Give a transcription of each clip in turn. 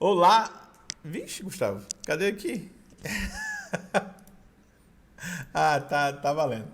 Olá. Vixe, Gustavo, cadê aqui? Tá valendo.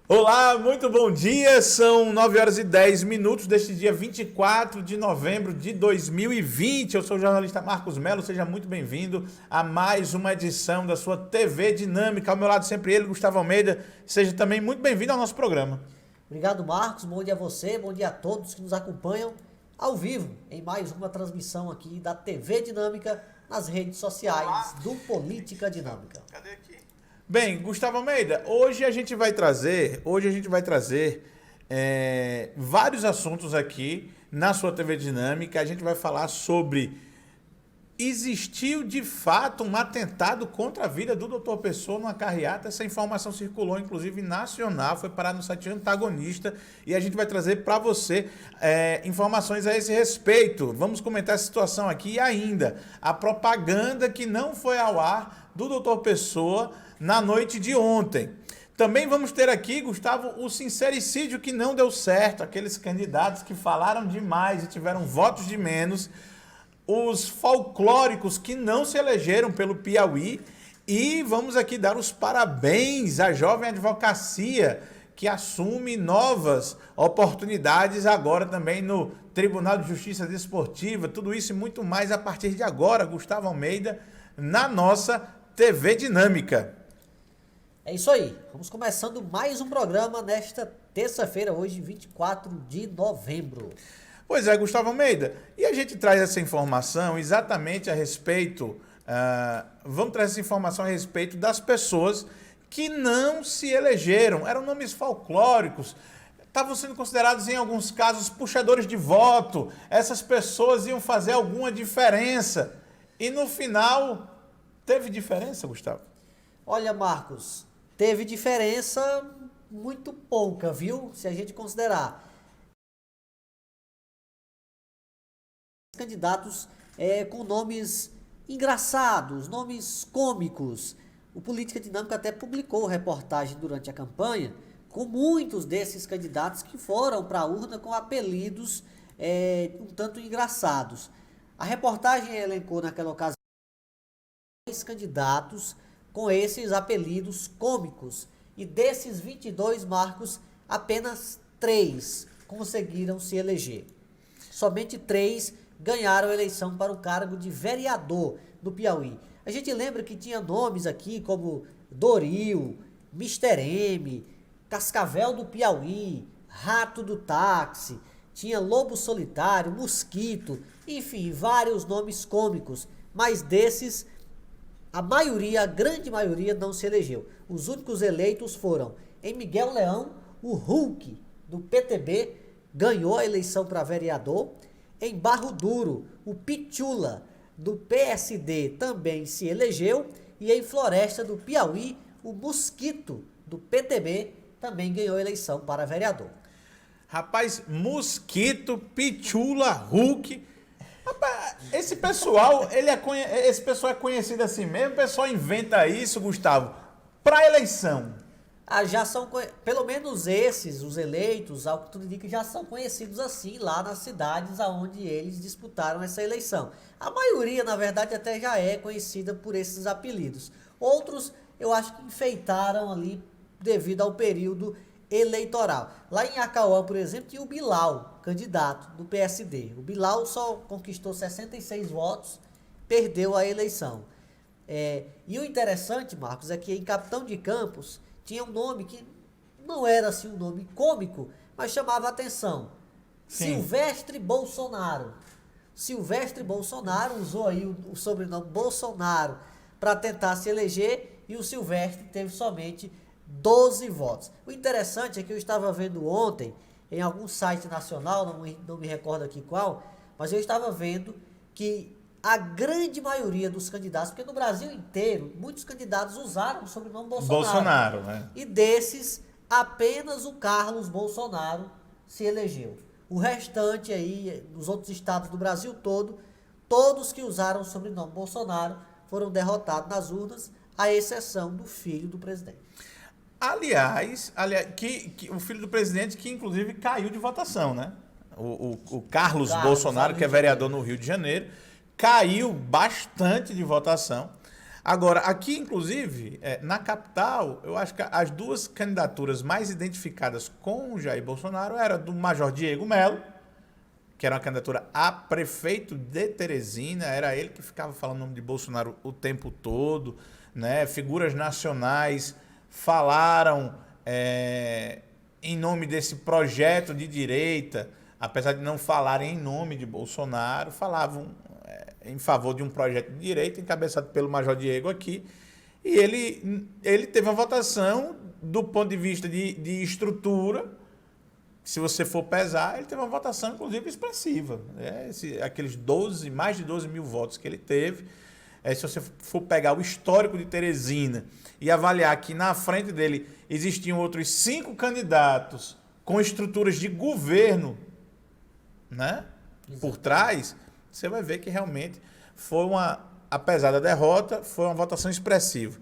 Olá, muito bom dia. São 9h10 deste dia 24 de novembro de 2020. Eu sou o jornalista Marcos Melo. Seja muito bem-vindo a mais uma edição da sua TV Dinâmica. Ao meu lado sempre ele, Gustavo Almeida. Seja também muito bem-vindo ao nosso programa. Obrigado, Marcos. Bom dia a você, bom dia a todos que nos acompanham ao vivo em mais uma transmissão aqui da TV Dinâmica nas redes sociais do Política Dinâmica. Cadê aqui? Bem, Gustavo Almeida, hoje a gente vai trazer vários assuntos aqui na sua TV Dinâmica. A gente vai falar sobre: existiu de fato um atentado contra a vida do Dr. Pessoa numa carreata? Essa informação circulou, inclusive, nacional, foi parar no site Antagonista e a gente vai trazer para você informações a esse respeito. Vamos comentar essa situação aqui e ainda a propaganda que não foi ao ar do Dr. Pessoa na noite de ontem. Também vamos ter aqui, Gustavo, o sincericídio que não deu certo, aqueles candidatos que falaram demais e tiveram votos de menos, os folclóricos que não se elegeram pelo Piauí, e vamos aqui dar os parabéns à jovem advocacia que assume novas oportunidades agora também no Tribunal de Justiça Desportiva. Tudo isso e muito mais a partir de agora, Gustavo Almeida, na nossa TV Dinâmica. É isso aí, vamos começando mais um programa nesta terça-feira, hoje 24 de novembro. Pois é, Gustavo Almeida, e a gente traz essa informação exatamente a respeito, vamos trazer essa informação a respeito das pessoas que não se elegeram, eram nomes folclóricos, estavam sendo considerados em alguns casos puxadores de voto, essas pessoas iam fazer alguma diferença, e no final, teve diferença, Gustavo? Olha, Marcos, teve diferença muito pouca, viu? Se a gente considerar. Candidatos com nomes engraçados, nomes cômicos. O Política Dinâmica até publicou reportagem durante a campanha com muitos desses candidatos que foram para a urna com apelidos um tanto engraçados. A reportagem elencou naquela ocasião 2 candidatos com esses apelidos cômicos, e desses 22, Marcos, apenas 3 conseguiram se eleger. Somente 3 ganharam a eleição para o cargo de vereador do Piauí. A gente lembra que tinha nomes aqui como Doril, Mister M, Cascavel do Piauí, Rato do Táxi, tinha Lobo Solitário, Mosquito, enfim, vários nomes cômicos, mas desses a grande maioria não se elegeu. Os únicos eleitos foram em Miguel Leão, o Hulk do PTB ganhou a eleição para vereador. Em Barro Duro, o Pichula do PSD também se elegeu. E em Floresta do Piauí, o Mosquito do PTB também ganhou a eleição para vereador. Rapaz, Mosquito, Pichula, Hulk. Rapaz, esse pessoal é conhecido assim mesmo? O pessoal inventa isso, Gustavo, para eleição. Já são, pelo menos esses, os eleitos, ao que tudo indica, já são conhecidos assim lá nas cidades onde eles disputaram essa eleição. A maioria, na verdade, até já é conhecida por esses apelidos. Outros, eu acho que enfeitaram ali devido ao período eleitoral. Lá em Acauã, por exemplo, tinha o Bilal, candidato do PSD. O Bilal só conquistou 66 votos, perdeu a eleição. E o interessante, Marcos, é que em Capitão de Campos tinha um nome que não era assim um nome cômico, mas chamava a atenção. Sim. Silvestre Bolsonaro. Silvestre Bolsonaro usou aí o sobrenome Bolsonaro para tentar se eleger, e o Silvestre teve somente 12 votos. O interessante é que eu estava vendo ontem em algum site nacional, não me recordo aqui qual, mas eu estava vendo que a grande maioria dos candidatos, porque no Brasil inteiro, muitos candidatos usaram o sobrenome Bolsonaro. Né? E desses, apenas o Carlos Bolsonaro se elegeu. O restante aí, nos outros estados do Brasil todo, todos que usaram o sobrenome Bolsonaro foram derrotados nas urnas, à exceção do filho do presidente. Aliás, o filho do presidente que inclusive caiu de votação, né? O Carlos Bolsonaro, que é vereador no Rio de Janeiro, caiu bastante de votação. Agora, aqui, inclusive, na capital, eu acho que as duas candidaturas mais identificadas com o Jair Bolsonaro era do Major Diego Melo, que era uma candidatura a prefeito de Teresina, era ele que ficava falando o nome de Bolsonaro o tempo todo, né? Figuras nacionais falaram em nome desse projeto de direita, apesar de não falarem em nome de Bolsonaro, falavam em favor de um projeto de direita encabeçado pelo Major Diego aqui, e ele teve uma votação do ponto de vista de estrutura. Se você for pesar, ele teve uma votação, inclusive, expressiva. Aqueles mais de 12 mil votos que ele teve. Se você for pegar o histórico de Teresina e avaliar que na frente dele existiam outros 5 candidatos com estruturas de governo, né, por trás, você vai ver que realmente foi apesar da derrota, foi uma votação expressiva.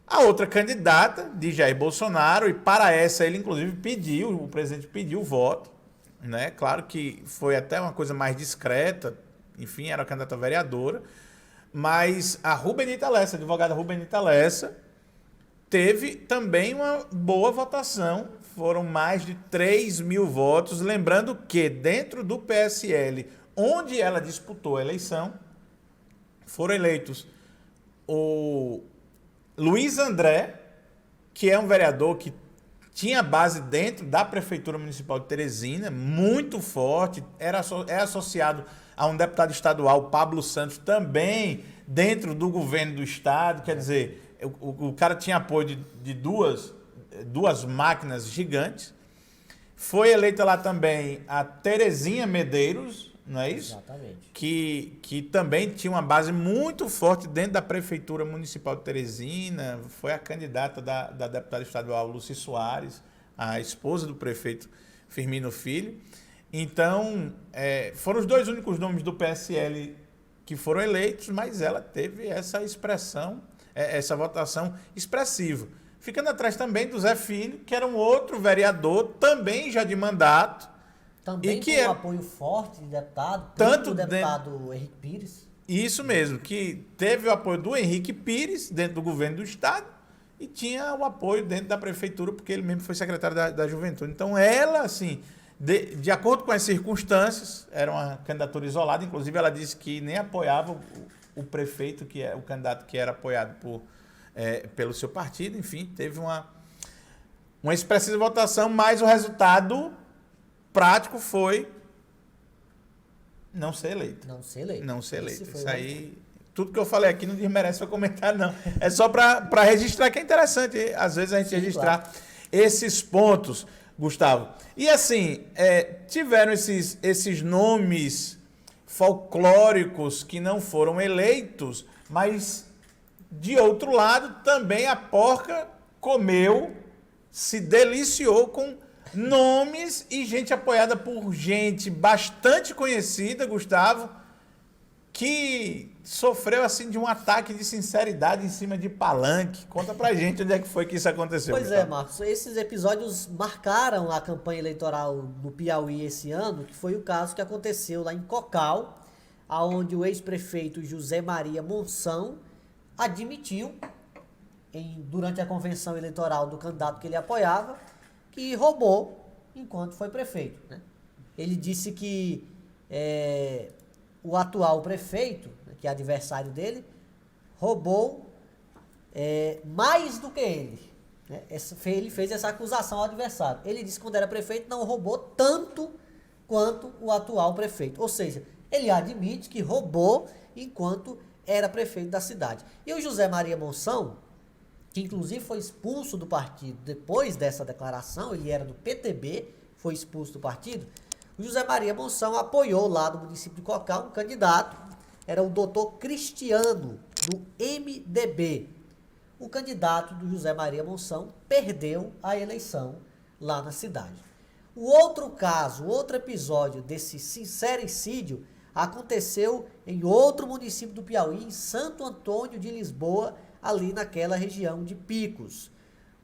A outra candidata de Jair Bolsonaro, e para essa ele inclusive o presidente pediu o voto, né? Claro que foi até uma coisa mais discreta, enfim, era a candidata vereadora, mas a Rubenita Lessa, a advogada Rubenita Lessa, teve também uma boa votação, foram mais de 3 mil votos, lembrando que dentro do PSL, onde ela disputou a eleição, foram eleitos o Luiz André, que é um vereador que tinha base dentro da Prefeitura Municipal de Teresina, muito forte, é associado a um deputado estadual, Pablo Santos, também dentro do governo do estado, quer dizer, o cara tinha apoio de duas máquinas gigantes. Foi eleita lá também a Terezinha Medeiros, não é isso? Exatamente. Que também tinha uma base muito forte dentro da Prefeitura Municipal de Teresina, foi a candidata da deputada estadual Luci Soares, a esposa do prefeito Firmino Filho. Então, foram os 2 únicos nomes do PSL que foram eleitos, mas ela teve essa expressão, essa votação expressiva. Ficando atrás também do Zé Filho, que era um outro vereador, também já de mandato, também com um apoio forte de deputado, tanto do deputado Henrique Pires. Isso mesmo, que teve o apoio do Henrique Pires dentro do governo do estado e tinha o apoio dentro da prefeitura, porque ele mesmo foi secretário da Juventude. Então ela, assim, de acordo com as circunstâncias, era uma candidatura isolada, inclusive ela disse que nem apoiava o prefeito, que é o candidato que era apoiado pelo seu partido. Enfim, teve uma expressiva votação, mas o resultado prático foi não ser eleito. Não ser eleito. Não ser eleito. Isso aí, tudo que eu falei aqui não desmerece seu comentário, não. É só para registrar, que é interessante, às vezes, a gente registrar esses pontos, Gustavo. E assim, tiveram esses nomes folclóricos que não foram eleitos, mas, de outro lado, também a porca comeu, se deliciou com nomes e gente apoiada por gente bastante conhecida, Gustavo, que sofreu assim de um ataque de sinceridade em cima de palanque. Conta pra gente onde é que foi que isso aconteceu. Pois Gustavo. Marcos, esses episódios marcaram a campanha eleitoral do Piauí esse ano, que foi o caso que aconteceu lá em Cocal, onde o ex-prefeito José Maria Monção admitiu, durante a convenção eleitoral do candidato que ele apoiava, que roubou enquanto foi prefeito, né? Ele disse que o atual prefeito, que é adversário dele, roubou mais do que ele. Né? Ele fez essa acusação ao adversário. Ele disse que quando era prefeito não roubou tanto quanto o atual prefeito. Ou seja, ele admite que roubou enquanto era prefeito da cidade. E o José Maria Monção, que inclusive foi expulso do partido depois dessa declaração, ele era do PTB, foi expulso do partido, o José Maria Monção apoiou lá no município de Cocal um candidato, era o doutor Cristiano, do MDB. O candidato do José Maria Monção perdeu a eleição lá na cidade. O outro caso, outro episódio desse sincericídio aconteceu em outro município do Piauí, em Santo Antônio de Lisboa, ali naquela região de Picos.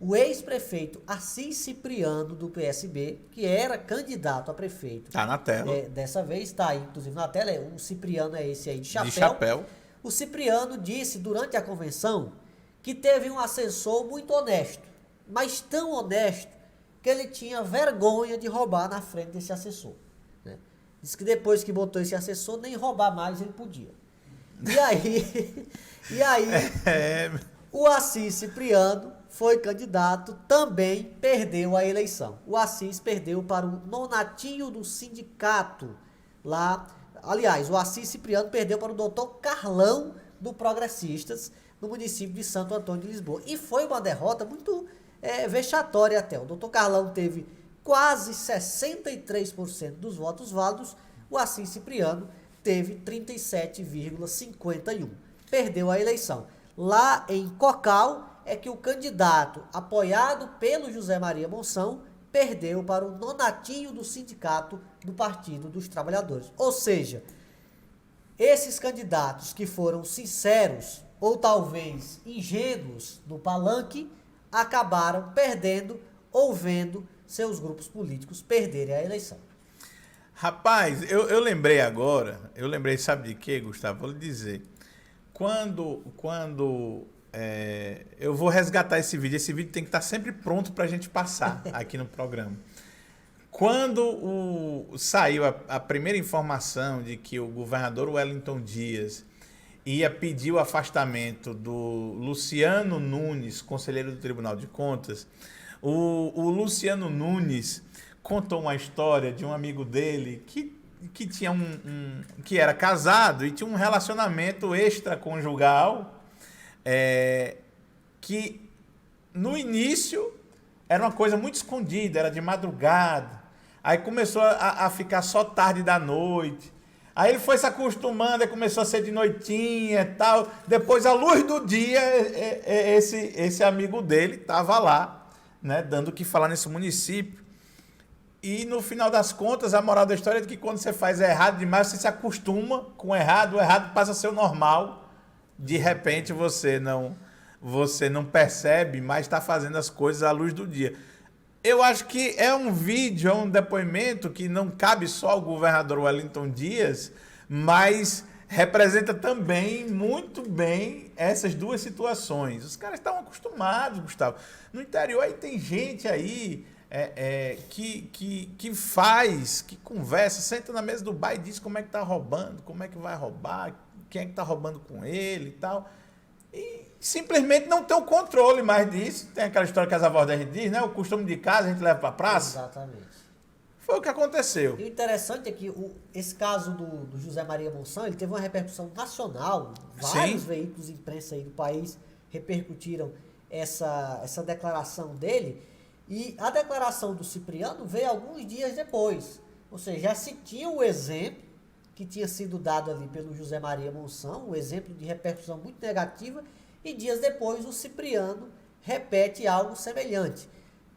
o ex-prefeito Assis Cipriano, do PSB, que era candidato a prefeito. Tá na tela. Dessa vez está aí, inclusive na tela, o Cipriano é esse aí de chapéu. De chapéu. O Cipriano disse durante a convenção que teve um assessor muito honesto, mas tão honesto que ele tinha vergonha de roubar na frente desse assessor. Né? Diz que depois que botou esse assessor, nem roubar mais ele podia. E aí o Assis Cipriano foi candidato, também perdeu a eleição. O Assis perdeu para o nonatinho do sindicato lá. Aliás, o Assis Cipriano perdeu para o doutor Carlão do Progressistas, no município de Santo Antônio de Lisboa. E foi uma derrota muito vexatória até. O doutor Carlão teve quase 63% dos votos válidos, o Assis Cipriano teve 37,51%. Perdeu a eleição. Lá em Cocal é que o candidato apoiado pelo José Maria Monção perdeu para o nonatinho do sindicato do Partido dos Trabalhadores. Ou seja, esses candidatos que foram sinceros ou talvez ingênuos no palanque acabaram perdendo ou vendo seus grupos políticos perderem a eleição. Rapaz, eu lembrei agora, sabe de quê, Gustavo? Vou lhe dizer. Quando eu vou resgatar esse vídeo tem que estar sempre pronto para a gente passar aqui no programa. Quando saiu a primeira informação de que o governador Wellington Dias ia pedir o afastamento do Luciano Nunes, conselheiro do Tribunal de Contas, o Luciano Nunes contou uma história de um amigo dele que tinha que era casado e tinha um relacionamento extraconjugal, que no início era uma coisa muito escondida, era de madrugada, aí começou a ficar só tarde da noite, aí ele foi se acostumando, aí começou a ser de noitinha e tal, depois à luz do dia esse amigo dele estava lá, né, dando o que falar nesse município. E no final das contas, a moral da história é que quando você faz errado demais, você se acostuma com o errado passa a ser o normal. De repente você não percebe, mas está fazendo as coisas à luz do dia. Eu acho que é um vídeo, é um depoimento que não cabe só ao governador Wellington Dias, mas representa também muito bem essas duas situações. Os caras estão acostumados, Gustavo. No interior aí tem gente aí que faz, que conversa, senta na mesa do bar e diz como é que tá roubando, como é que vai roubar, quem é que tá roubando com ele e tal. E simplesmente não tem o controle mais disso. Tem aquela história que as avós da gente diz, né? O costume de casa a gente leva pra praça. Exatamente. Foi o que aconteceu. E o interessante é que esse caso do José Maria Monção, ele teve uma repercussão nacional. Vários veículos de imprensa aí do país repercutiram essa declaração dele. E a declaração do Cipriano veio alguns dias depois. Ou seja, já se tinha o exemplo que tinha sido dado ali pelo José Maria Monção, um exemplo de repercussão muito negativa, e dias depois o Cipriano repete algo semelhante.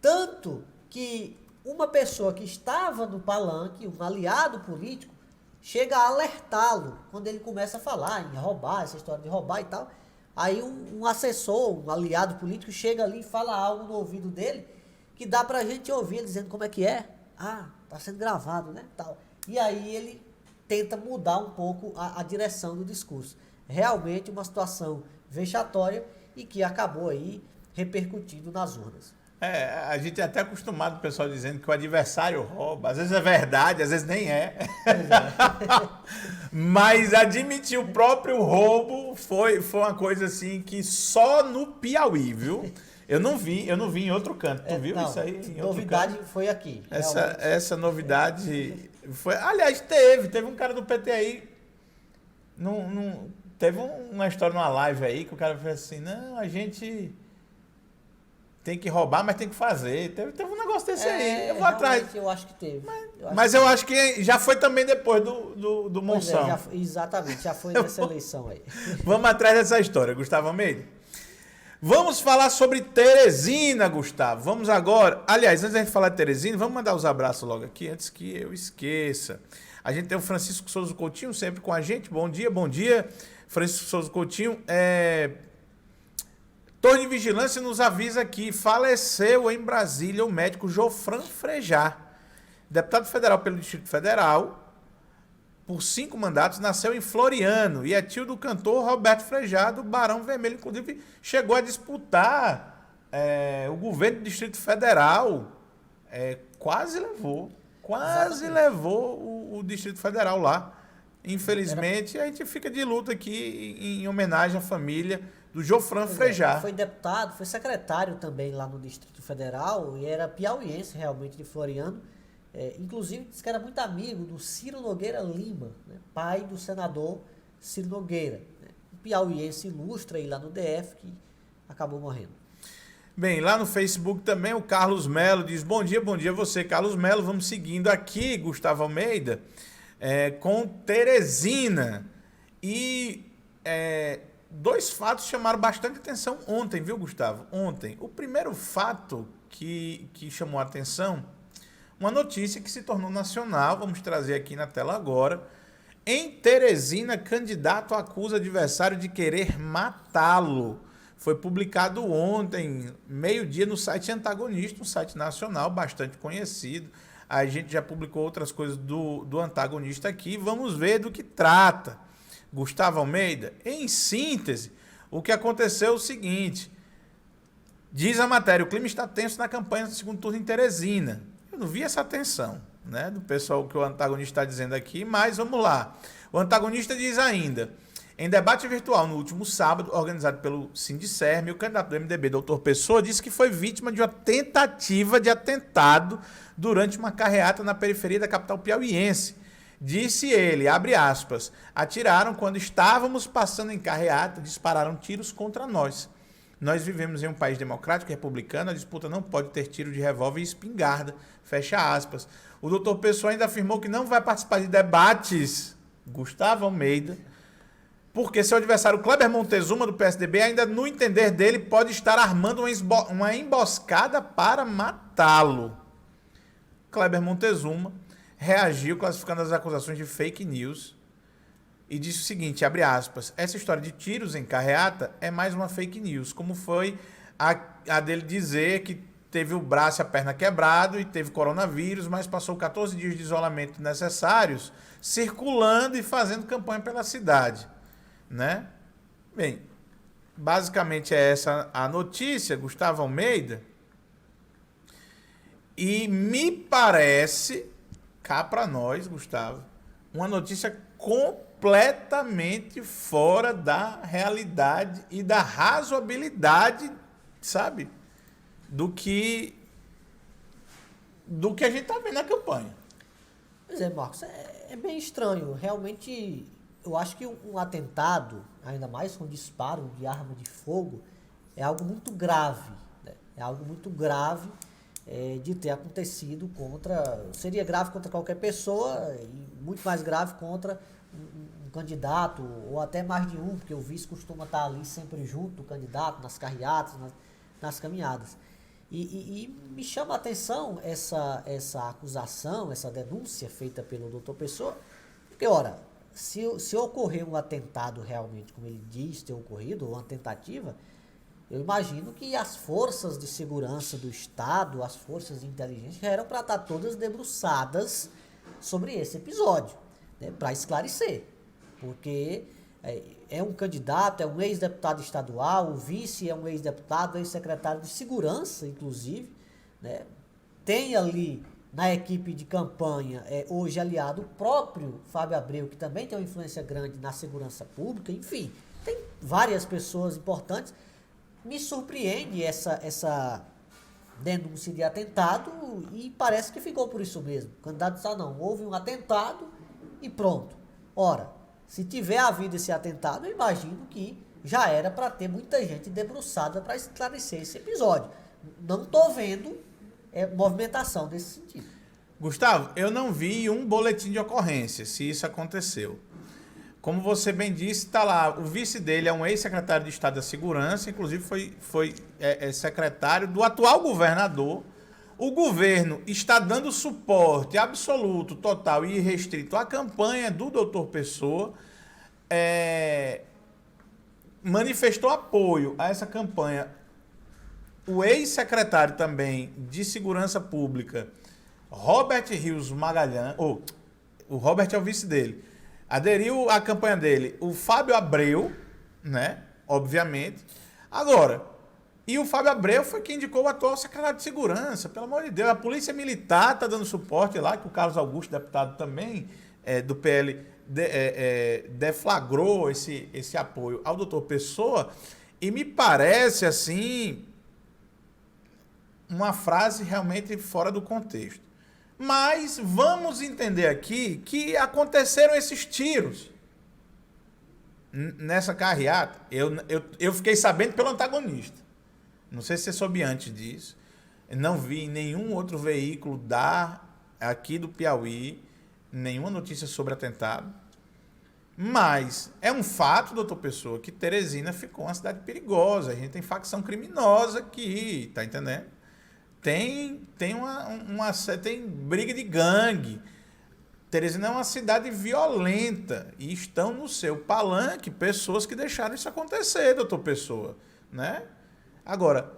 Tanto que uma pessoa que estava no palanque, um aliado político, chega a alertá-lo quando ele começa a falar em roubar, essa história de roubar e tal. Aí um assessor, um aliado político, chega ali e fala algo no ouvido dele, que dá pra gente ouvir ele dizendo como é que é. Ah, tá sendo gravado, né? Tal. E aí ele tenta mudar um pouco a direção do discurso. Realmente uma situação vexatória e que acabou aí repercutindo nas urnas. A gente é até acostumado o pessoal dizendo que o adversário rouba. Às vezes é verdade, às vezes nem é. Mas admitir o próprio roubo foi uma coisa assim que só no Piauí, viu? Eu não vi em outro canto. Tu viu isso aí? Em novidade foi aqui. Essa novidade foi. Aliás, teve um cara do PT aí. Teve uma história numa live aí que o cara fez assim: não, a gente tem que roubar, mas tem que fazer. Teve um negócio desse aí. Eu vou atrás. Eu acho que teve. Mas eu acho que já foi também depois do Monção. Exatamente, já foi nessa eleição aí. Vamos atrás dessa história, Gustavo Almeida. Vamos falar sobre Teresina, Gustavo. Vamos agora. Aliás, antes da gente falar de Teresina, vamos mandar os abraços logo aqui, antes que eu esqueça. A gente tem o Francisco Souza Coutinho sempre com a gente. Bom dia. Francisco Souza Coutinho. Torre de Vigilância nos avisa que faleceu em Brasília o médico Jofran Frejá, deputado federal pelo Distrito Federal, por 5 mandatos, nasceu em Floriano e é tio do cantor Roberto Frejá, do Barão Vermelho. Inclusive, chegou a disputar o governo do Distrito Federal. Quase levou o Distrito Federal lá. Infelizmente, a gente fica de luta aqui em homenagem à família do Jofran Frejá. Foi deputado, foi secretário também lá no Distrito Federal e era piauiense realmente de Floriano. Inclusive, disse que era muito amigo do Ciro Nogueira Lima, né, pai do senador Ciro Nogueira. Né, um piauiense ilustre aí lá no DF que acabou morrendo. Bem, lá no Facebook também o Carlos Melo diz: bom dia você, Carlos Melo. Vamos seguindo aqui, Gustavo Almeida, com Teresina. E 2 fatos chamaram bastante atenção ontem, viu, Gustavo? Ontem. O primeiro fato que chamou a atenção, uma notícia que se tornou nacional, vamos trazer aqui na tela agora. Em Teresina, candidato acusa adversário de querer matá-lo. Foi publicado ontem, meio-dia, no site Antagonista, um site nacional bastante conhecido. A gente já publicou outras coisas do Antagonista aqui. Vamos ver do que trata. Gustavo Almeida, em síntese, o que aconteceu é o seguinte. Diz a matéria: o clima está tenso na campanha do segundo turno em Teresina. Eu não vi essa tensão, né, do pessoal que o Antagonista está dizendo aqui, mas vamos lá. O Antagonista diz ainda: em debate virtual no último sábado, organizado pelo Sindicerme, o candidato do MDB, doutor Pessoa, disse que foi vítima de uma tentativa de atentado durante uma carreata na periferia da capital piauiense. Disse ele, abre aspas, atiraram quando estávamos passando em carreata, dispararam tiros contra nós. Nós vivemos em um país democrático e republicano, a disputa não pode ter tiro de revólver e espingarda, fecha aspas. O doutor Pessoa ainda afirmou que não vai participar de debates, Gustavo Almeida, porque seu adversário Kleber Montezuma, do PSDB, ainda no entender dele, pode estar armando uma emboscada para matá-lo. Kleber Montezuma reagiu classificando as acusações de fake news e disse o seguinte, abre aspas, essa história de tiros em carreata é mais uma fake news, como foi a dele dizer que teve o braço e a perna quebrado e teve coronavírus, mas passou 14 dias de isolamento necessários, circulando e fazendo campanha pela cidade, né? Bem, basicamente é essa a notícia, Gustavo Almeida, e me parece, cá para nós, Gustavo, uma notícia completamente fora da realidade e da razoabilidade, sabe? Do que a gente tá vendo na campanha. Pois é, Marcos, é bem estranho. Realmente, eu acho que um atentado, ainda mais com disparo de arma de fogo, é algo muito grave. Né? É algo muito grave de ter acontecido contra... Seria grave contra qualquer pessoa e muito mais grave contra um candidato, ou até mais de um, porque o vice costuma estar ali sempre junto do candidato, nas carreatas, nas caminhadas. E me chama a atenção essa acusação, essa denúncia feita pelo doutor Pessoa, porque, ora, se ocorrer um atentado realmente, como ele diz ter ocorrido, ou uma tentativa, eu imagino que as forças de segurança do Estado, as forças de inteligência, já eram para estar todas debruçadas sobre esse episódio, né, para esclarecer, porque é um candidato, é um ex-deputado estadual, o vice é um ex-deputado, ex-secretário de segurança, inclusive, né? Tem ali na equipe de campanha, hoje aliado, o próprio Fábio Abreu, que também tem uma influência grande na segurança pública, enfim, tem várias pessoas importantes. Me surpreende essa denúncia de atentado e parece que ficou por isso mesmo. O candidato disse, não, houve um atentado e pronto. Ora, se tiver havido esse atentado, eu imagino que já era para ter muita gente debruçada para esclarecer esse episódio. Não estou vendo movimentação nesse sentido. Gustavo, eu não vi um boletim de ocorrência, se isso aconteceu. Como você bem disse, está lá, o vice dele é um ex-secretário de Estado da Segurança, inclusive foi secretário do atual governador. O governo está dando suporte absoluto, total e irrestrito à campanha do doutor Pessoa. manifestou apoio a essa campanha o ex-secretário também de Segurança Pública, Robert Rios Magalhães, o Robert é o vice dele, aderiu à campanha dele o Fábio Abreu, né? Obviamente. Agora, e o Fábio Abreu foi quem indicou o atual secretário de Segurança, pelo amor de Deus. A Polícia Militar está dando suporte lá, que o Carlos Augusto, deputado também do PL, deflagrou esse apoio ao doutor Pessoa, e me parece, assim, uma frase realmente fora do contexto. Mas vamos entender aqui que aconteceram esses tiros nessa carreata. Eu fiquei sabendo pelo antagonista. Não sei se você soube antes disso. Eu não vi nenhum outro veículo aqui do Piauí nenhuma notícia sobre atentado. Mas é um fato, doutor Pessoa, que Teresina ficou uma cidade perigosa. A gente tem facção criminosa aqui, tá entendendo? Tem briga de gangue. Teresina é uma cidade violenta e estão no seu palanque pessoas que deixaram isso acontecer, doutor Pessoa, né? Agora,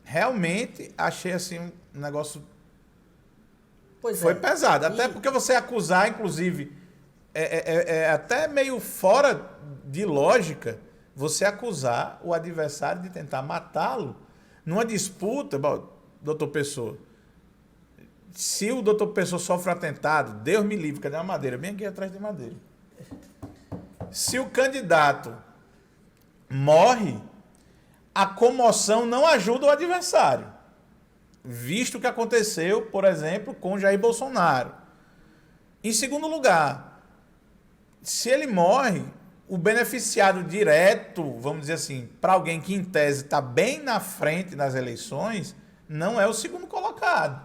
realmente achei assim um negócio foi pesado, até porque você acusar, inclusive, é até meio fora de lógica você acusar o adversário de tentar matá-lo numa disputa, doutor Pessoa. Se o doutor Pessoa sofre um atentado, Deus me livre, cadê a madeira? Bem aqui atrás de madeira. Se o candidato morre, a comoção não ajuda o adversário. Visto o que aconteceu, por exemplo, com Jair Bolsonaro. Em segundo lugar, se ele morre, o beneficiado direto, vamos dizer assim, para alguém que em tese está bem na frente nas eleições, não é o segundo colocado.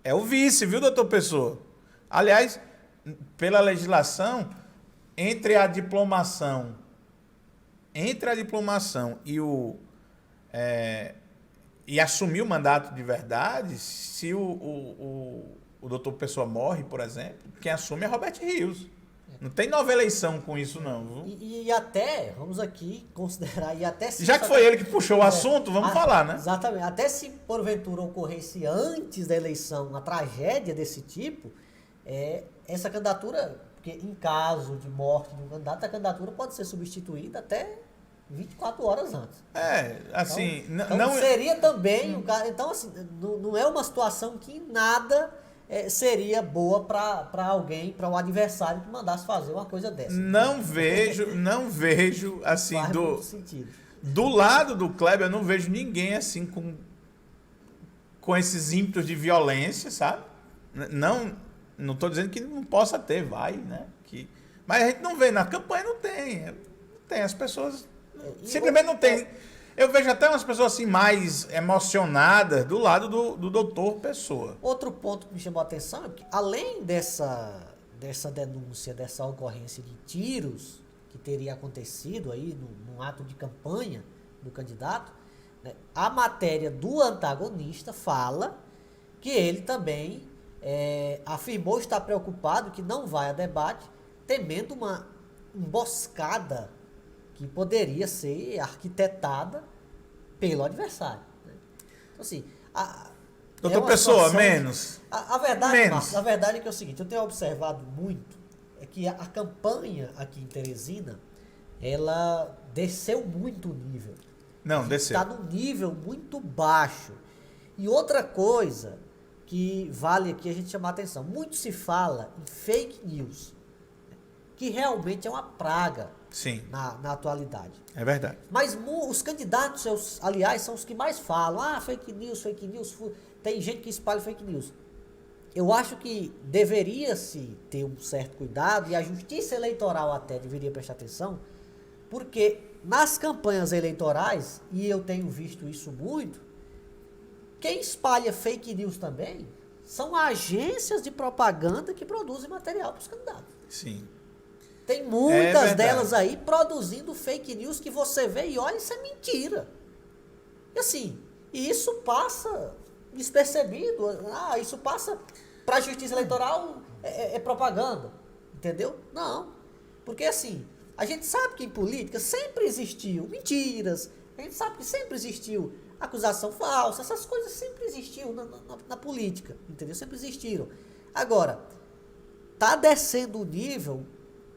É o vice, viu, doutor Pessoa? Aliás, pela legislação, entre a diplomação e assumir o mandato de verdade, se o doutor Pessoa morre, por exemplo, quem assume é Robert Rios. Não tem nova eleição com isso, não. Viu? E até, vamos aqui considerar, e até se... Já que foi ele que puxou o assunto, vamos falar, né? Exatamente. Até se porventura ocorresse antes da eleição uma tragédia desse tipo, essa candidatura, porque em caso de morte de um candidato, a candidatura pode ser substituída até 24 horas antes. Assim... Então, não seria também... Então, assim, não é uma situação que em nada... seria boa para alguém, para o adversário que mandasse fazer uma coisa dessa. Não vejo assim, do lado do Kleber, eu não vejo ninguém assim com esses ímpetos de violência, sabe? Não estou dizendo que não possa ter, né? Mas a gente não vê, na campanha não tem as pessoas simplesmente não tem. Eu vejo até umas pessoas assim mais emocionadas do lado do doutor Pessoa. Outro ponto que me chamou a atenção é que, além dessa denúncia, dessa ocorrência de tiros que teria acontecido aí num ato de campanha do candidato, né, a matéria do antagonista fala que ele também afirmou estar preocupado, que não vai a debate, temendo uma emboscada que poderia ser arquitetada pelo adversário. Né? Então, assim... Doutor Pessoa, menos. A verdade, Marcos, a verdade é que é o seguinte, eu tenho observado muito, é que a campanha aqui em Teresina, ela desceu muito o nível. Não, desceu. Está num nível muito baixo. E outra coisa que vale aqui a gente chamar a atenção, muito se fala em fake news, que realmente é uma praga. Sim. Na atualidade. É verdade. Mas os candidatos, aliás, são os que mais falam. Fake news, tem gente que espalha fake news. Eu acho que deveria-se ter um certo cuidado, e a justiça eleitoral até deveria prestar atenção, porque nas campanhas eleitorais, e eu tenho visto isso muito, quem espalha fake news também são agências de propaganda que produzem material para os candidatos. Sim. Tem muitas delas aí produzindo fake news que você vê e olha, isso é mentira. E assim, isso passa despercebido. Isso passa para a justiça eleitoral, é propaganda. Entendeu? Não. Porque assim, A gente sabe que em política sempre existiu mentiras, a gente sabe que sempre existiu acusação falsa, essas coisas sempre existiam na política, entendeu? Sempre existiram. Agora, tá descendo o nível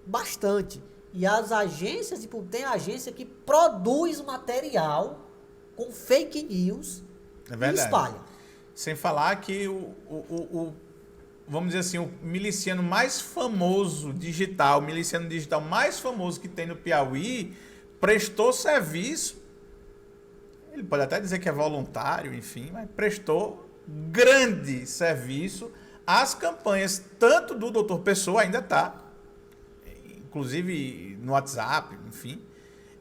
bastante. E as agências, tem agência que produz material com fake news e espalha. Sem falar que vamos dizer assim, o miliciano mais famoso digital, o miliciano digital mais famoso que tem no Piauí, prestou serviço, ele pode até dizer que é voluntário, enfim, mas prestou grande serviço às campanhas, tanto do Dr. Pessoa, ainda está, inclusive no WhatsApp, enfim,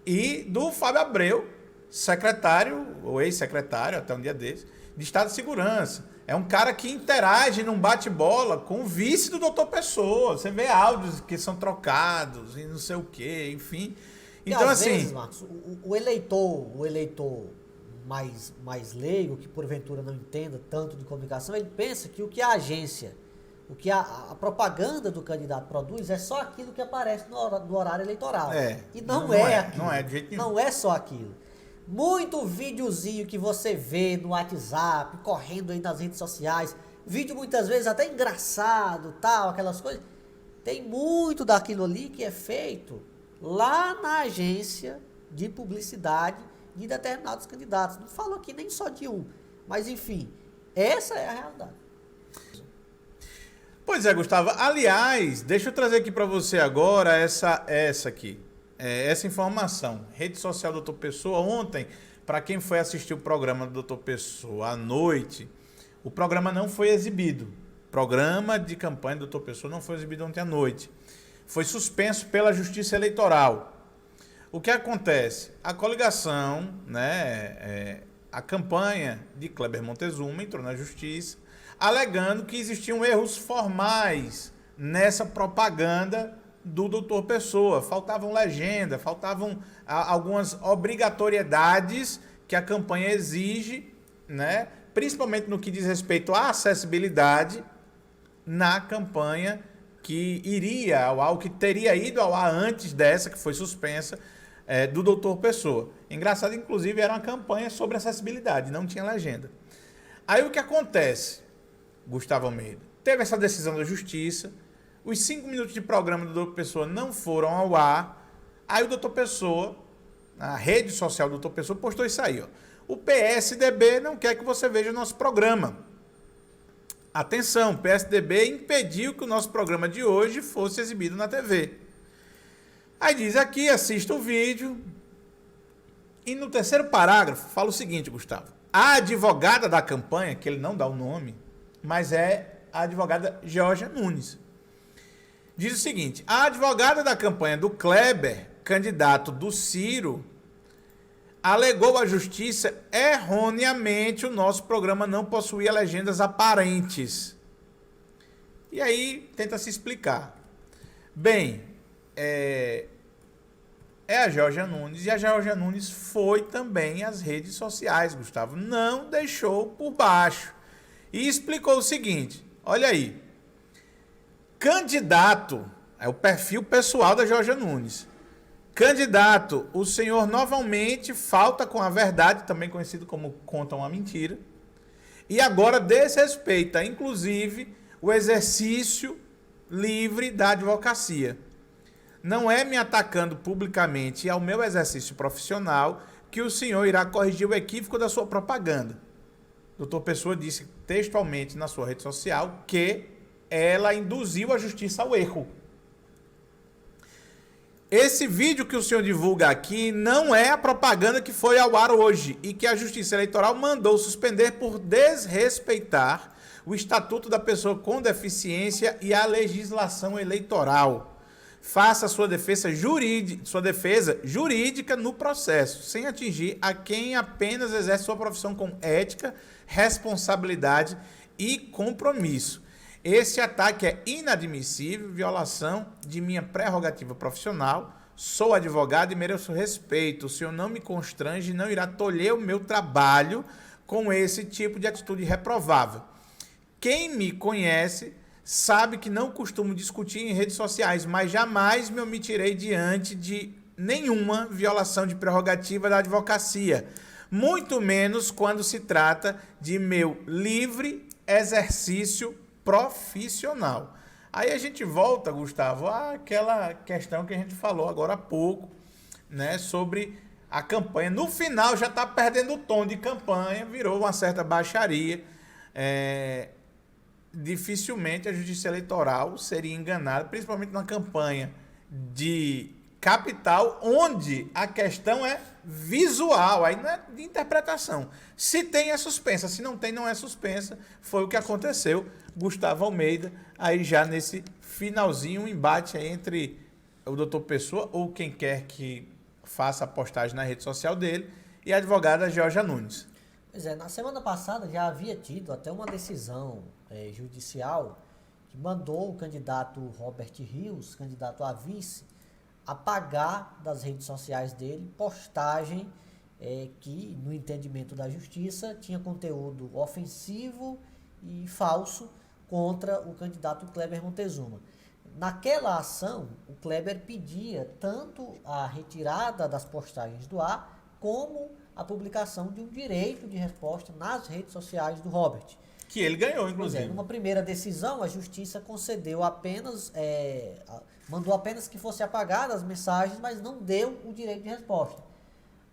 e do Fábio Abreu, secretário, ou ex-secretário, até um dia desse, de Estado de Segurança. É um cara que interage num bate-bola com o vice do Dr. Pessoa. Você vê áudios que são trocados e não sei o quê, enfim. Então, às assim... vezes, Marcos, o eleitor mais leigo, que porventura não entenda tanto de comunicação, ele pensa que o que a agência, o que a propaganda do candidato produz é só aquilo que aparece no horário eleitoral. E não é aquilo. Não é de jeito nenhum. Não é só aquilo. Muito videozinho que você vê no WhatsApp, correndo aí nas redes sociais, vídeo muitas vezes até engraçado, tal, aquelas coisas. Tem muito daquilo ali que é feito lá na agência de publicidade de determinados candidatos. Não falo aqui nem só de um, mas enfim, essa é a realidade. Pois é, Gustavo. Aliás, deixa eu trazer aqui para você agora essa aqui. Essa informação. Rede social do Dr. Pessoa. Ontem, para quem foi assistir o programa do Dr. Pessoa à noite, o programa não foi exibido. O programa de campanha do Dr. Pessoa não foi exibido ontem à noite. Foi suspenso pela Justiça Eleitoral. O que acontece? A coligação, a campanha de Kleber Montezuma entrou na Justiça, alegando que existiam erros formais nessa propaganda do Dr. Pessoa. Faltavam legenda, faltavam algumas obrigatoriedades que a campanha exige, principalmente no que diz respeito à acessibilidade na campanha que iria ao ar, o que teria ido ao ar antes dessa, que foi suspensa, do Dr. Pessoa. Engraçado, inclusive, era uma campanha sobre acessibilidade, não tinha legenda. Aí o que acontece, Gustavo Almeida? Teve essa decisão da Justiça, os 5 minutos de programa do Dr. Pessoa não foram ao ar, aí o Dr. Pessoa, a rede social do Dr. Pessoa, postou isso aí, ó. O PSDB não quer que você veja o nosso programa. Atenção, o PSDB impediu que o nosso programa de hoje fosse exibido na TV. Aí diz aqui, assista o vídeo. E no terceiro parágrafo, fala o seguinte, Gustavo. A advogada da campanha, que ele não dá o nome, mas é a advogada Georgia Nunes, diz o seguinte: a advogada da campanha do Kleber, candidato do Ciro, alegou à justiça erroneamente o nosso programa não possuía legendas aparentes. E aí tenta se explicar. Bem, é a Georgia Nunes, e a Georgia Nunes foi também às redes sociais, Gustavo, não deixou por baixo. E explicou o seguinte, olha aí, candidato, é o perfil pessoal da Georgia Nunes. Candidato, o senhor novamente falta com a verdade, também conhecido como conta uma mentira, e agora desrespeita, inclusive, o exercício livre da advocacia. Não é me atacando publicamente ao meu exercício profissional que o senhor irá corrigir o equívoco da sua propaganda. Doutor Pessoa disse textualmente na sua rede social que ela induziu a justiça ao erro. Esse vídeo que o senhor divulga aqui não é a propaganda que foi ao ar hoje e que a Justiça Eleitoral mandou suspender por desrespeitar o Estatuto da Pessoa com Deficiência e a legislação eleitoral. Faça sua defesa jurídica no processo, sem atingir a quem apenas exerce sua profissão com ética, responsabilidade e compromisso. Esse ataque é inadmissível, violação de minha prerrogativa profissional. Sou advogado e mereço respeito. O senhor não me constrange e não irá tolher o meu trabalho com esse tipo de atitude reprovável. Quem me conhece sabe que não costumo discutir em redes sociais, mas jamais me omitirei diante de nenhuma violação de prerrogativa da advocacia, muito menos quando se trata de meu livre exercício profissional. Aí a gente volta, Gustavo, àquela questão que a gente falou agora há pouco, né, sobre a campanha. No final já está perdendo o tom de campanha, virou uma certa baixaria. Dificilmente a Justiça Eleitoral seria enganada, principalmente na campanha de capital, onde a questão é visual, aí não é de interpretação. Se tem, é suspensa. Se não tem, não é suspensa. Foi o que aconteceu. Gustavo Almeida, aí já nesse finalzinho, um embate aí entre o doutor Pessoa, ou quem quer que faça a postagem na rede social dele, e a advogada Georgia Nunes. Pois é, na semana passada já havia tido até uma decisão judicial que mandou o candidato Robert Rios, candidato a vice, apagar das redes sociais dele postagem que, no entendimento da justiça, tinha conteúdo ofensivo e falso contra o candidato Kleber Montezuma. Naquela ação, o Kleber pedia tanto a retirada das postagens do ar, como a publicação de um direito de resposta nas redes sociais do Robert. Que ele ganhou, inclusive. Numa primeira decisão, a justiça concedeu apenas, mandou apenas que fosse apagadas as mensagens, mas não deu o direito de resposta.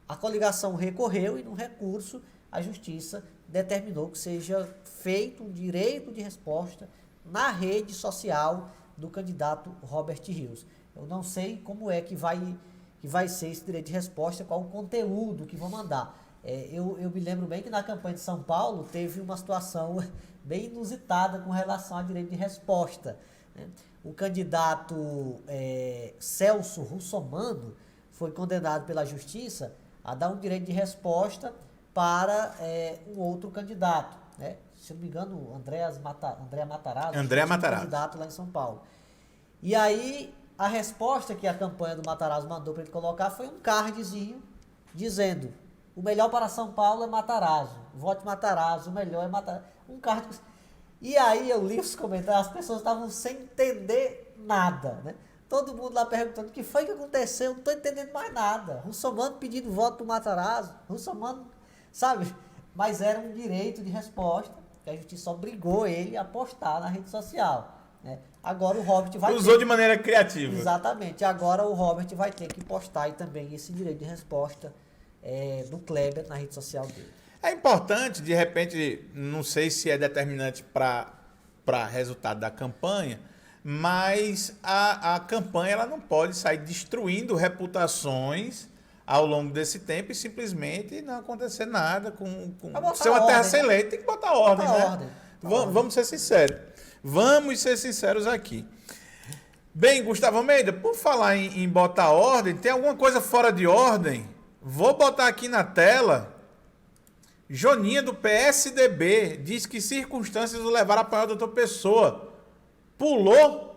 A coligação recorreu e, no recurso, a justiça determinou que seja feito um direito de resposta na rede social do candidato Robert Rios. Eu não sei como é que vai ser esse direito de resposta, qual o conteúdo que vão mandar. Eu me lembro bem que na campanha de São Paulo teve uma situação bem inusitada com relação ao direito de resposta, né? O candidato Celso Russomano foi condenado pela justiça a dar um direito de resposta para um outro candidato, né? Se não me engano, André Matarazzo, candidato lá em São Paulo. E aí, a resposta que a campanha do Matarazzo mandou para ele colocar foi um cardzinho dizendo: o melhor para São Paulo é Matarazzo, vote Matarazzo, o melhor é Matarazzo. Um card. E aí eu li os comentários, as pessoas estavam sem entender nada, né? Todo mundo lá perguntando o que foi que aconteceu, não estou entendendo mais nada. Russomano pedindo voto do Matarazzo, Russomano, sabe? Mas era um direito de resposta que a justiça obrigou ele a postar na rede social, né? Agora o Robert vai usou de maneira criativa. Exatamente. Agora o Robert vai ter que postar aí também esse direito de resposta do Kleber na rede social dele. É importante, de repente, não sei se é determinante para resultado da campanha, mas a campanha ela não pode sair destruindo reputações ao longo desse tempo e simplesmente não acontecer nada com ser uma terra sem lei. Tem que botar ordem, né? Vamos ser sinceros. Vamos ser sinceros aqui. Bem, Gustavo Almeida, por falar em botar ordem, tem alguma coisa fora de ordem? Vou botar aqui na tela. Joninha, do PSDB, diz que circunstâncias o levaram a apoiar o doutor Pessoa. Pulou?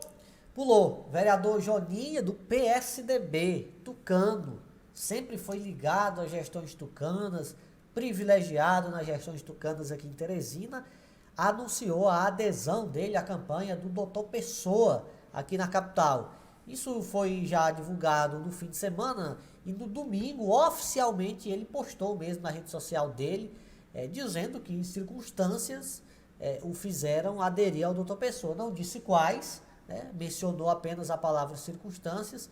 Pulou. Vereador Joninha, do PSDB, tucano. Sempre foi ligado às gestões tucanas, privilegiado nas gestões tucanas aqui em Teresina, anunciou a adesão dele à campanha do doutor Pessoa aqui na capital. Isso foi já divulgado no fim de semana e no domingo, oficialmente, ele postou mesmo na rede social dele, dizendo que em circunstâncias o fizeram aderir ao doutor Pessoa. Não disse quais, né? Mencionou apenas a palavra circunstâncias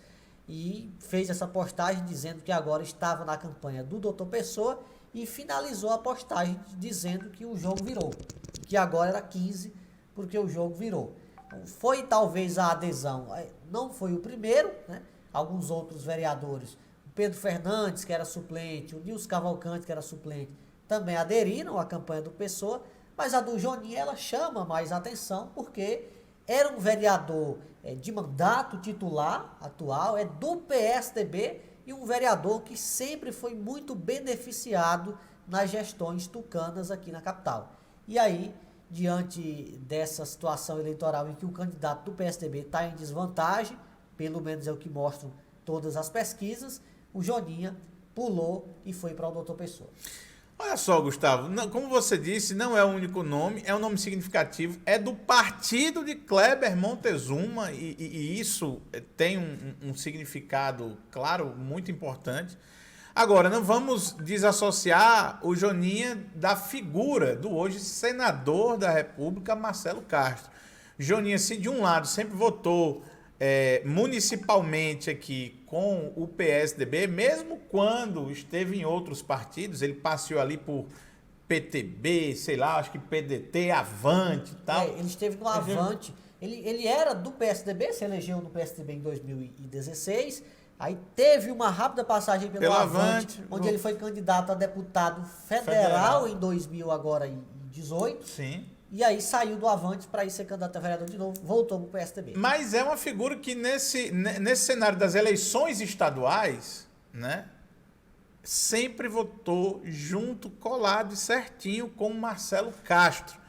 e fez essa postagem dizendo que agora estava na campanha do doutor Pessoa e finalizou a postagem dizendo que o jogo virou, que agora era 15 porque o jogo virou. Então, foi talvez a adesão, não foi o primeiro, né? Alguns outros vereadores, o Pedro Fernandes, que era suplente, o Nilson Cavalcante, que era suplente, também aderiram à campanha do Pessoa, mas a do Joninha ela chama mais atenção porque era um vereador de mandato titular atual, é do PSDB e um vereador que sempre foi muito beneficiado nas gestões tucanas aqui na capital. E aí, diante dessa situação eleitoral em que o candidato do PSDB está em desvantagem, pelo menos é o que mostram todas as pesquisas, o Joninha pulou e foi para o doutor Pessoa. Olha só, Gustavo, como você disse, não é o único nome, é um nome significativo, é do partido de Kleber Montezuma e isso tem um significado, claro, muito importante. Agora, não vamos desassociar o Joninha da figura do hoje senador da República, Marcelo Castro. Joninha, se de um lado sempre votou municipalmente aqui com o PSDB, mesmo quando esteve em outros partidos, ele passeou ali por PTB, sei lá, acho que PDT, Avante e tal. Ele esteve no Avante. Ele era do PSDB, se elegeu no PSDB em 2016. Aí teve uma rápida passagem pelo Avante, onde ele foi candidato a deputado federal em 2018. Sim. E aí saiu do Avante para ir ser candidato a vereador de novo, voltou para o PSDB. Mas é uma figura que nesse cenário das eleições estaduais, né, sempre votou junto, colado e certinho com o Marcelo Castro.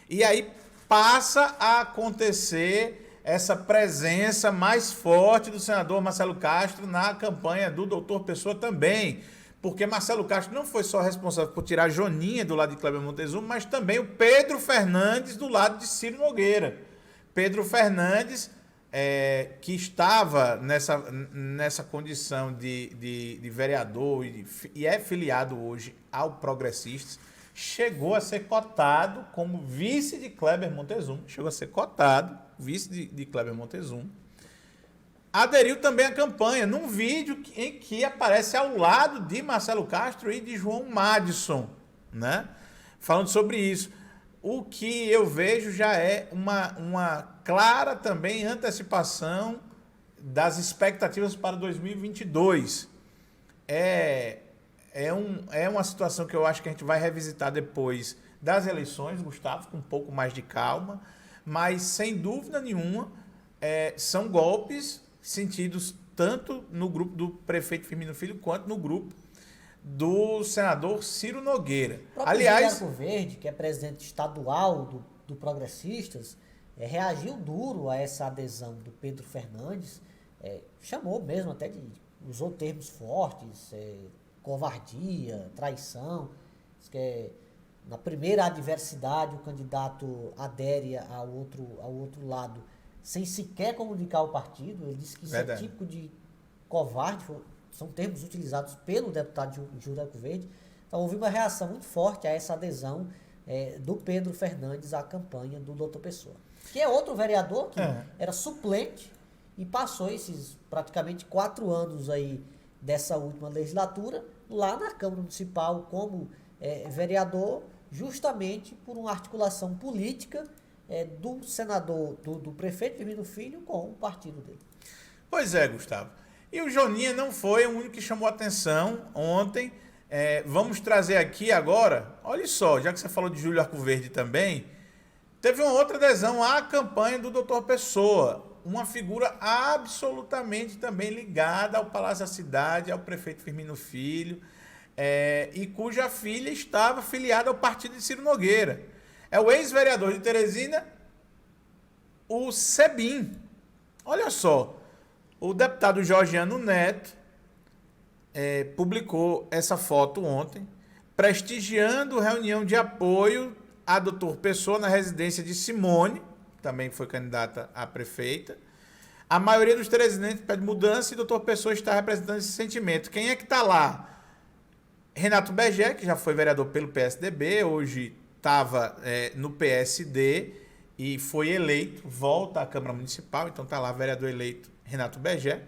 E aí passa a acontecer essa presença mais forte do senador Marcelo Castro na campanha do doutor Pessoa também. Porque Marcelo Castro não foi só responsável por tirar Joninha do lado de Kleber Montezuma, mas também o Pedro Fernandes do lado de Ciro Nogueira. Pedro Fernandes, que estava nessa condição de vereador e é filiado hoje ao Progressistas, chegou a ser cotado como vice de Kleber Montezuma. Chegou a ser cotado, vice de Kleber Montezuma. Aderiu também à campanha, num vídeo em que aparece ao lado de Marcelo Castro e de João Madison, né? Falando sobre isso. O que eu vejo já é uma clara também antecipação das expectativas para 2022. É uma situação que eu acho que a gente vai revisitar depois das eleições, Gustavo, com um pouco mais de calma, mas sem dúvida nenhuma são golpes sentidos tanto no grupo do prefeito Firmino Filho quanto no grupo do senador Ciro Nogueira. Aliás, Arco Verde, que é presidente estadual do Progressistas, reagiu duro a essa adesão do Pedro Fernandes, chamou mesmo até usou termos fortes, covardia, traição, diz que na primeira adversidade o candidato adere ao outro lado sem sequer comunicar ao partido. Ele disse que isso é típico de covarde, são termos utilizados pelo deputado Júlio Arco Verde. Então houve uma reação muito forte a essa adesão do Pedro Fernandes à campanha do doutor Pessoa, que é outro vereador que era suplente e passou esses praticamente 4 anos aí dessa última legislatura lá na Câmara Municipal como vereador, justamente por uma articulação política do senador, do prefeito Firmino Filho com o partido dele. Pois é, Gustavo. E o Joninha não foi o único que chamou atenção ontem. Vamos trazer aqui agora, olha só, já que você falou de Júlio Arco Verde também, teve uma outra adesão à campanha do doutor Pessoa, uma figura absolutamente também ligada ao Palácio da Cidade, ao prefeito Firmino Filho, e cuja filha estava filiada ao partido de Ciro Nogueira. É o ex-vereador de Teresina, o Sebin. Olha só, o deputado Georgiano Neto publicou essa foto ontem, prestigiando reunião de apoio a doutor Pessoa na residência de Simone, também foi candidata a prefeita. A maioria dos teresinenses pede mudança e doutor Pessoa está representando esse sentimento. Quem é que está lá? Renato Begé, que já foi vereador pelo PSDB, hoje estava no PSD e foi eleito, volta à Câmara Municipal, então está lá vereador eleito Renato Begé.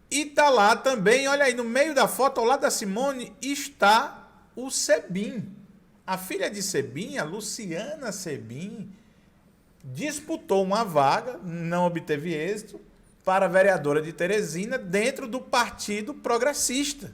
E está lá também, olha aí, no meio da foto, ao lado da Simone, está o Sebin. A filha de Sebin, a Luciana Sebin, disputou uma vaga, não obteve êxito, para vereadora de Teresina dentro do Partido Progressista.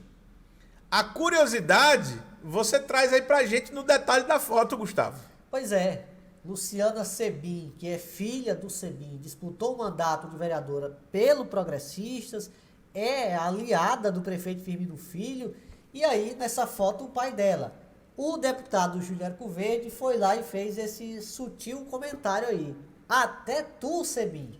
A curiosidade você traz aí pra gente no detalhe da foto, Gustavo. Pois é, Luciana Sebin, que é filha do Sebin, disputou o mandato de vereadora pelo Progressistas, é aliada do prefeito Firmino Filho, e aí nessa foto o pai dela, o deputado Júlio Arco Verde, foi lá e fez esse sutil comentário aí. Até tu, Sebin.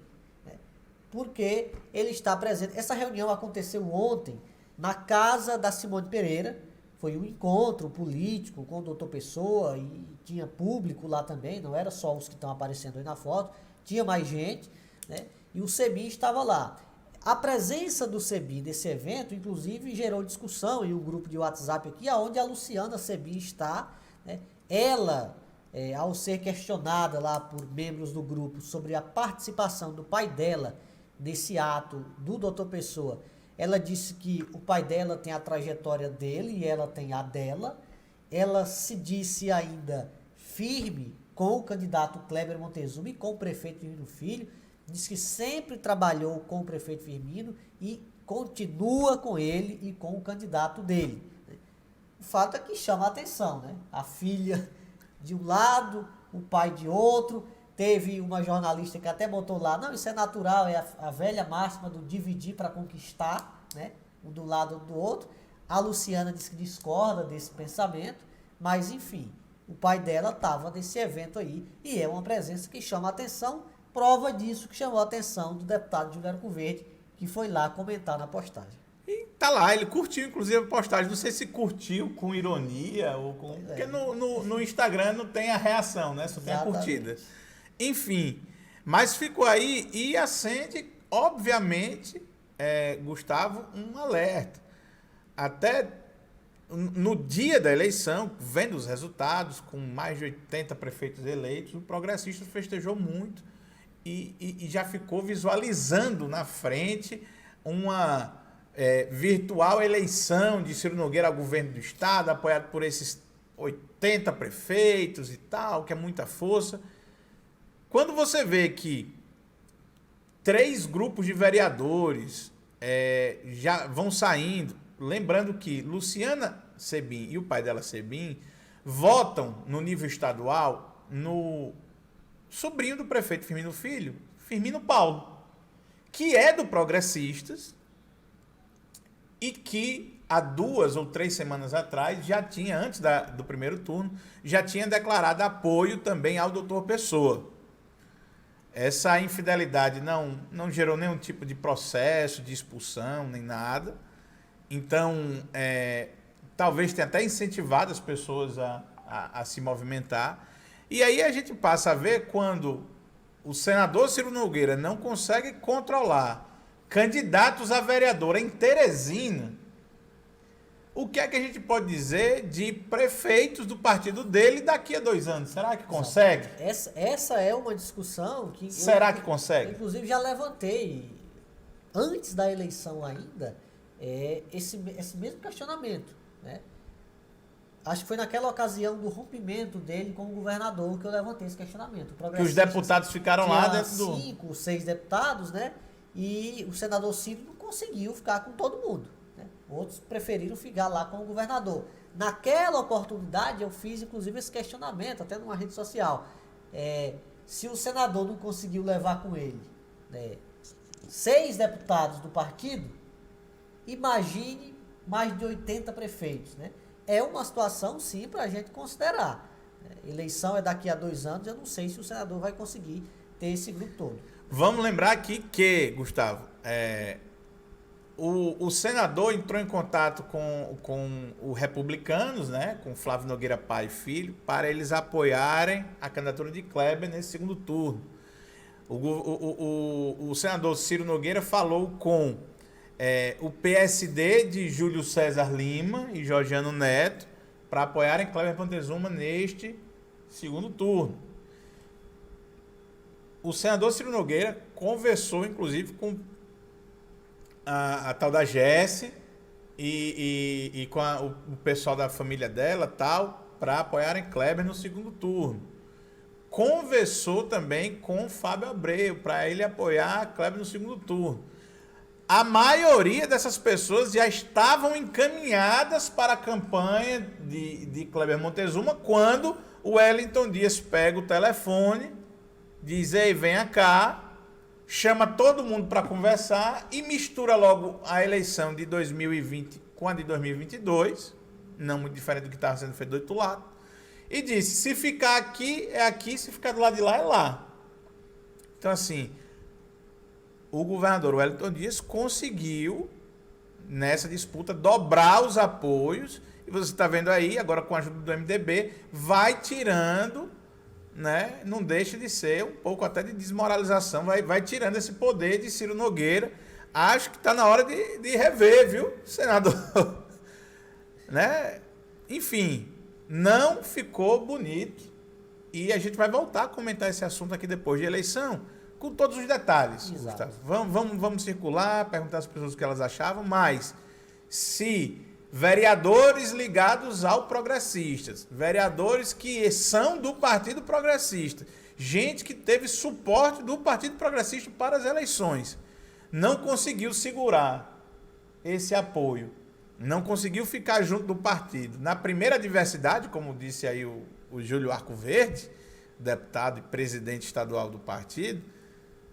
Porque ele está presente. Essa reunião aconteceu ontem na casa da Simone Pereira, Foi um encontro político com o doutor Pessoa e tinha público lá também, não era só os que estão aparecendo aí na foto, tinha mais gente, né? E o Sebin estava lá. A presença do Sebin nesse evento, inclusive, gerou discussão em um grupo de WhatsApp aqui, onde a Luciana Sebin está, né? Ela, ao ser questionada lá por membros do grupo sobre a participação do pai dela nesse ato do doutor Pessoa, ela disse que o pai dela tem a trajetória dele e ela tem a dela. Ela se disse ainda firme com o candidato Kleber Montezuma e com o prefeito Firmino Filho. Diz que sempre trabalhou com o prefeito Firmino e continua com ele e com o candidato dele. O fato é que chama a atenção, né? A filha de um lado, o pai de outro. Teve uma jornalista que até botou lá, não, isso é natural, é a velha máxima do dividir para conquistar, né? Um do lado do outro. A Luciana disse que discorda desse pensamento, mas enfim, o pai dela estava nesse evento aí e é uma presença que chama a atenção, prova disso que chamou a atenção do deputado Júlio Arcoverde, que foi lá comentar na postagem. E tá lá, ele curtiu inclusive a postagem, não sei se curtiu com ironia ou com... Porque no Instagram não tem a reação, né? Só tem a curtida. Enfim, mas ficou aí e acende, obviamente, Gustavo, um alerta. Até no dia da eleição, vendo os resultados, com mais de 80 prefeitos eleitos, o Progressista festejou muito e já ficou visualizando na frente uma virtual eleição de Ciro Nogueira ao governo do estado, apoiado por esses 80 prefeitos e tal, que é muita força. Quando você vê que 3 grupos de vereadores já vão saindo, lembrando que Luciana Sebin e o pai dela, Sebin, votam no nível estadual no sobrinho do prefeito Firmino Filho, Firmino Paulo, que é do Progressistas e que há 2 ou 3 semanas atrás já tinha, antes do primeiro turno, já tinha declarado apoio também ao doutor Pessoa. Essa infidelidade não gerou nenhum tipo de processo, de expulsão, nem nada. Então, talvez tenha até incentivado as pessoas a se movimentar. E aí a gente passa a ver quando o senador Ciro Nogueira não consegue controlar candidatos a vereador em Teresina, o que é que a gente pode dizer de prefeitos do partido dele daqui a 2 anos? Será que consegue? Essa é uma discussão que... Será que consegue? Inclusive já levantei, antes da eleição ainda, esse mesmo questionamento, né? Acho que foi naquela ocasião do rompimento dele com o governador que eu levantei esse questionamento. Que os deputados ficaram lá dentro do... 5, 6 deputados, né? E o senador Ciro não conseguiu ficar com todo mundo. Outros preferiram ficar lá com o governador. Naquela oportunidade, eu fiz, inclusive, esse questionamento, até numa rede social. Se o senador não conseguiu levar com ele 6 deputados do partido, imagine mais de 80 prefeitos, né? É uma situação, sim, para a gente considerar. Eleição é daqui a 2 anos, eu não sei se o senador vai conseguir ter esse grupo todo. Vamos lembrar aqui que, Gustavo, o senador entrou em contato com os republicanos, né, com Flávio Nogueira Pai e Filho, para eles apoiarem a candidatura de Kleber nesse segundo turno. O senador Ciro Nogueira falou com o PSD de Júlio César Lima e Georgiano Neto para apoiarem Kleber Montezuma neste segundo turno. O senador Ciro Nogueira conversou, inclusive, com a tal da Jesse e com o pessoal da família dela, tal, para apoiarem Kleber no segundo turno. Conversou também com o Fábio Abreu para ele apoiar Kleber no segundo turno. A maioria dessas pessoas já estavam encaminhadas para a campanha de Kleber Montezuma quando o Wellington Dias pega o telefone, diz: ei, venha cá, chama todo mundo para conversar e mistura logo a eleição de 2020 com a de 2022, não muito diferente do que estava sendo feito do outro lado, e disse: se ficar aqui, é aqui, se ficar do lado de lá, é lá. Então, assim, o governador Wellington Dias conseguiu nessa disputa, dobrar os apoios. E você está vendo aí, agora com a ajuda do MDB, vai tirando, né? Não deixa de ser um pouco até de desmoralização, vai tirando esse poder de Ciro Nogueira. Acho que está na hora de rever, viu, senador? Né? Enfim, não ficou bonito. E a gente vai voltar a comentar esse assunto aqui depois de eleição, com todos os detalhes. Gustavo. Vamos circular, perguntar às pessoas o que elas achavam, mas se vereadores ligados ao Progressistas, vereadores que são do Partido Progressista, gente que teve suporte do Partido Progressista para as eleições, não conseguiu segurar esse apoio, não conseguiu ficar junto do partido. Na primeira adversidade, como disse aí o Júlio Arcoverde, deputado e presidente estadual do partido,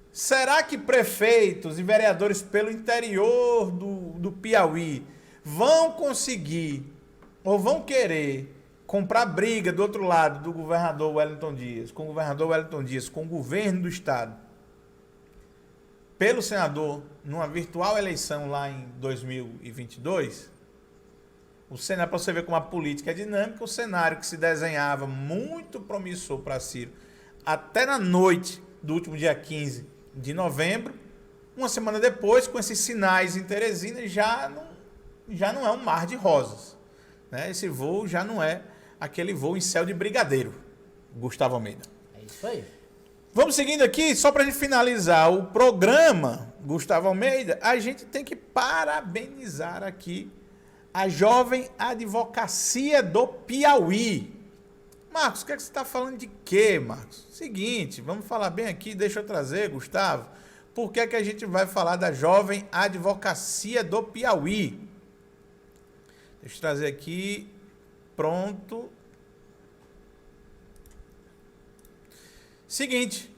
será que prefeitos e vereadores pelo interior do Piauí vão conseguir ou vão querer comprar briga do outro lado do governador Wellington Dias, com o governador Wellington Dias, com o governo do estado, pelo senador, numa virtual eleição lá em 2022? O cenário, para você ver como a política é dinâmica, o cenário que se desenhava muito promissor para Ciro, até na noite do último dia 15 de novembro, uma semana depois, com esses sinais em Teresina, já não é um mar de rosas. Né? Esse voo já não é aquele voo em céu de brigadeiro, Gustavo Almeida. É isso aí. Vamos seguindo aqui, só para a gente finalizar o programa, Gustavo Almeida, a gente tem que parabenizar aqui a Jovem Advocacia do Piauí. Marcos, o que é que você está falando de quê, Marcos? Seguinte, vamos falar bem aqui, deixa eu trazer, Gustavo, por que é que a gente vai falar da Jovem Advocacia do Piauí? Deixa eu trazer aqui, pronto. Seguinte,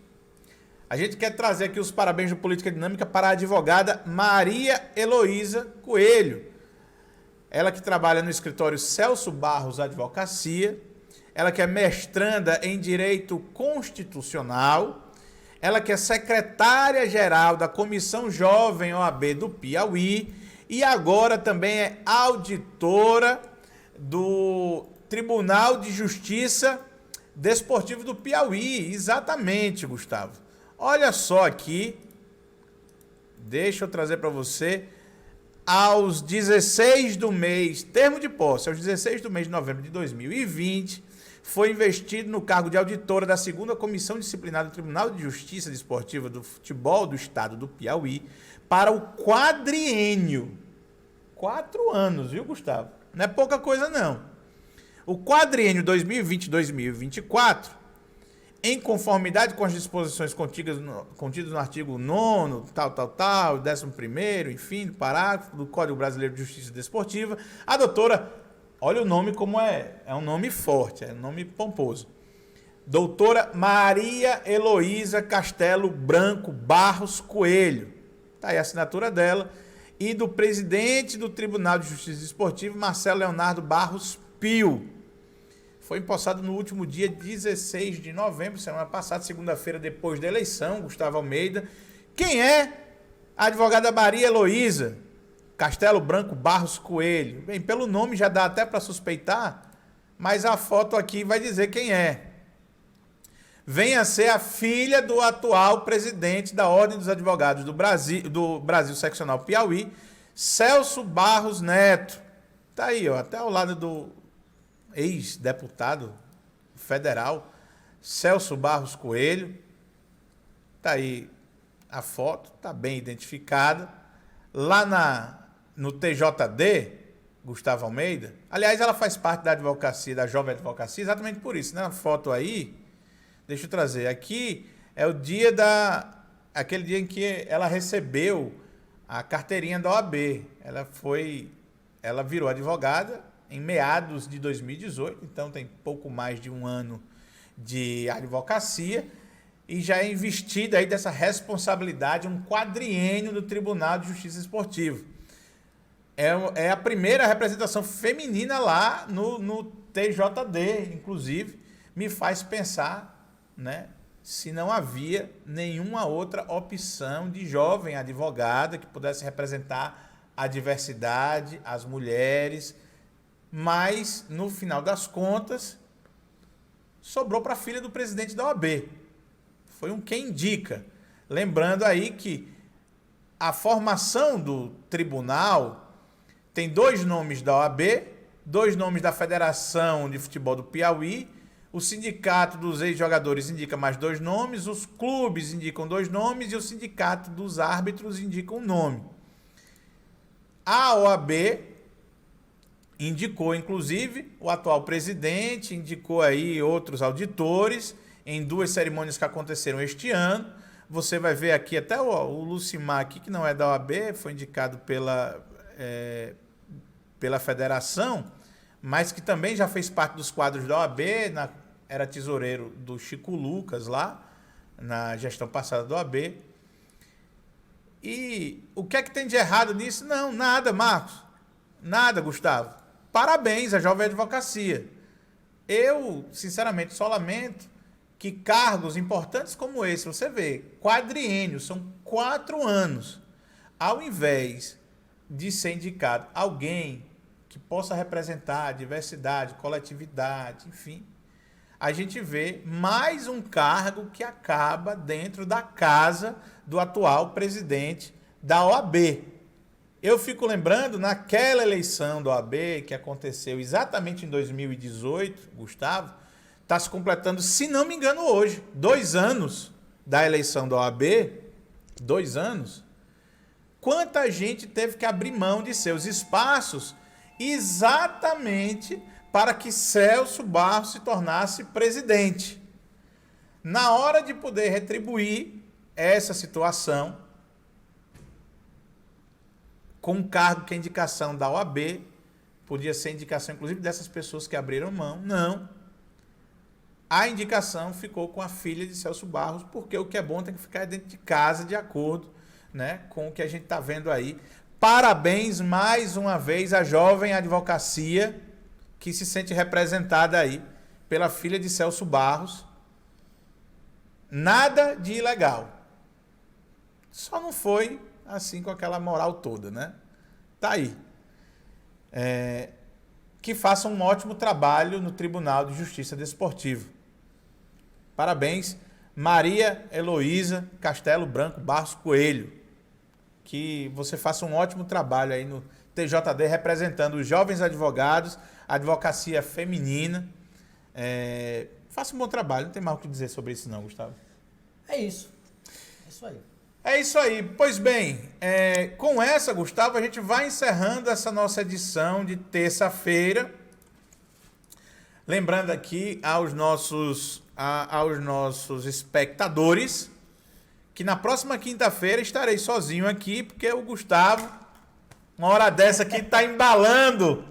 a gente quer trazer aqui os parabéns do Política Dinâmica para a advogada Maria Heloísa Coelho. Ela que trabalha no escritório Celso Barros Advocacia, ela que é mestranda em Direito Constitucional, ela que é secretária-geral da Comissão Jovem OAB do Piauí e agora também é auditora do Tribunal de Justiça Desportivo do Piauí. Exatamente, Gustavo. Olha só aqui, deixa eu trazer para você. Aos 16 do mês, termo de posse, aos 16 do mês de novembro de 2020, foi investido no cargo de auditora da 2ª Comissão Disciplinar do Tribunal de Justiça Desportiva do Futebol do Estado do Piauí para o quadriênio. 4 anos, viu, Gustavo? Não é pouca coisa, não. O quadriênio 2020-2024, em conformidade com as disposições contidas no artigo 9º, tal, 11º, enfim, do parágrafo do Código Brasileiro de Justiça Desportiva, a doutora, olha o nome como é um nome forte, é um nome pomposo, doutora Maria Heloísa Castelo Branco Barros Coelho, tá aí a assinatura dela, e do presidente do Tribunal de Justiça Desportiva, Marcelo Leonardo Barros Pio. Foi empossado no último dia 16 de novembro, semana passada, segunda-feira, depois da eleição, Gustavo Almeida. Quem é a advogada Maria Heloísa Castelo Branco Barros Coelho? Bem, pelo nome já dá até para suspeitar, mas a foto aqui vai dizer quem é. Venha ser a filha do atual presidente da Ordem dos Advogados do Brasil Seccional Piauí, Celso Barros Neto. Tá aí, ó, até ao lado do ex-deputado federal, Celso Barros Coelho. Tá aí a foto, tá bem identificada. Lá no TJD, Gustavo Almeida, aliás, ela faz parte da advocacia, da Jovem Advocacia, exatamente por isso, né? A foto aí, deixa eu trazer, aqui é o dia aquele dia em que ela recebeu a carteirinha da OAB. Ela virou advogada em meados de 2018, então tem pouco mais de um ano de advocacia e já é investida aí dessa responsabilidade, um quadriênio do Tribunal de Justiça Desportiva. É a primeira representação feminina lá no TJD, inclusive, me faz pensar, né, se não havia nenhuma outra opção de jovem advogada que pudesse representar a diversidade, as mulheres, mas, no final das contas, sobrou para a filha do presidente da OAB. Foi um quem indica. Lembrando aí que a formação do tribunal tem 2 nomes da OAB, 2 nomes da Federação de Futebol do Piauí, o sindicato dos ex-jogadores indica mais 2 nomes, os clubes indicam 2 nomes e o sindicato dos árbitros indica um nome. A OAB indicou, inclusive, o atual presidente, indicou aí outros auditores em 2 cerimônias que aconteceram este ano. Você vai ver aqui até o Lucimar aqui, que não é da OAB, foi indicado pela federação, mas que também já fez parte dos quadros da OAB, era tesoureiro do Chico Lucas lá, na gestão passada da OAB. E o que é que tem de errado nisso? Não, nada, Marcos. Nada, Gustavo. Parabéns à Jovem Advocacia. Eu, sinceramente, só lamento que cargos importantes como esse, você vê, quadriênio, são 4 anos, ao invés de ser indicado alguém que possa representar a diversidade, coletividade, enfim, a gente vê mais um cargo que acaba dentro da casa do atual presidente da OAB. Eu fico lembrando, naquela eleição da OAB, que aconteceu exatamente em 2018, Gustavo, está se completando, se não me engano, hoje, 2 anos da eleição da OAB, 2 anos, quanta gente teve que abrir mão de seus espaços exatamente para que Celso Barros se tornasse presidente. Na hora de poder retribuir essa situação, com um cargo que é indicação da OAB, podia ser indicação inclusive dessas pessoas que abriram mão, não. A indicação ficou com a filha de Celso Barros, porque o que é bom tem que ficar dentro de casa, de acordo, né, com o que a gente está vendo aí. Parabéns mais uma vez à Jovem Advocacia, que se sente representada aí pela filha de Celso Barros. Nada de ilegal. Só não foi assim com aquela moral toda, né? Tá aí. Que faça um ótimo trabalho no Tribunal de Justiça Desportivo. Parabéns, Maria Heloísa Castelo Branco Barros Coelho. Que você faça um ótimo trabalho aí no TJD, representando os jovens advogados, a advocacia feminina. Faça um bom trabalho, não tem mais o que dizer sobre isso não, Gustavo. É isso. É isso aí. É isso aí. Pois bem, com essa, Gustavo, a gente vai encerrando essa nossa edição de terça-feira. Lembrando aqui aos nossos espectadores que na próxima quinta-feira estarei sozinho aqui, porque o Gustavo, uma hora dessa aqui, está embalando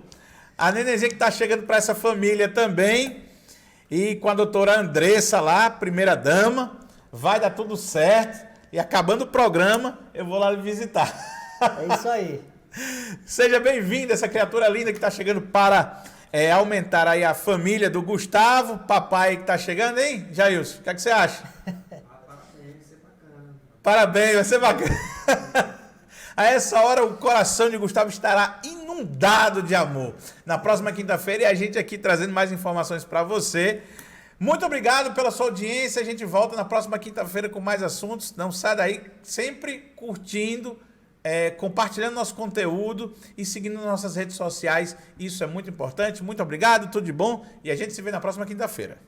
a nenenzinha que está chegando para essa família também. E com a doutora Andressa lá, primeira dama, vai dar tudo certo. E acabando o programa, eu vou lá lhe visitar. É isso aí. Seja bem-vindo, essa criatura linda que está chegando para aumentar aí a família do Gustavo. Papai que está chegando, hein, Jailson? O que é que você acha? Parabéns, vai ser bacana. Parabéns, vai ser bacana. A essa hora o coração de Gustavo estará inundado de amor. Na próxima quinta-feira e a gente aqui trazendo mais informações para você. Muito obrigado pela sua audiência. A gente volta na próxima quinta-feira com mais assuntos. Não sai daí, sempre curtindo, compartilhando nosso conteúdo e seguindo nossas redes sociais. Isso é muito importante. Muito obrigado, tudo de bom. E a gente se vê na próxima quinta-feira.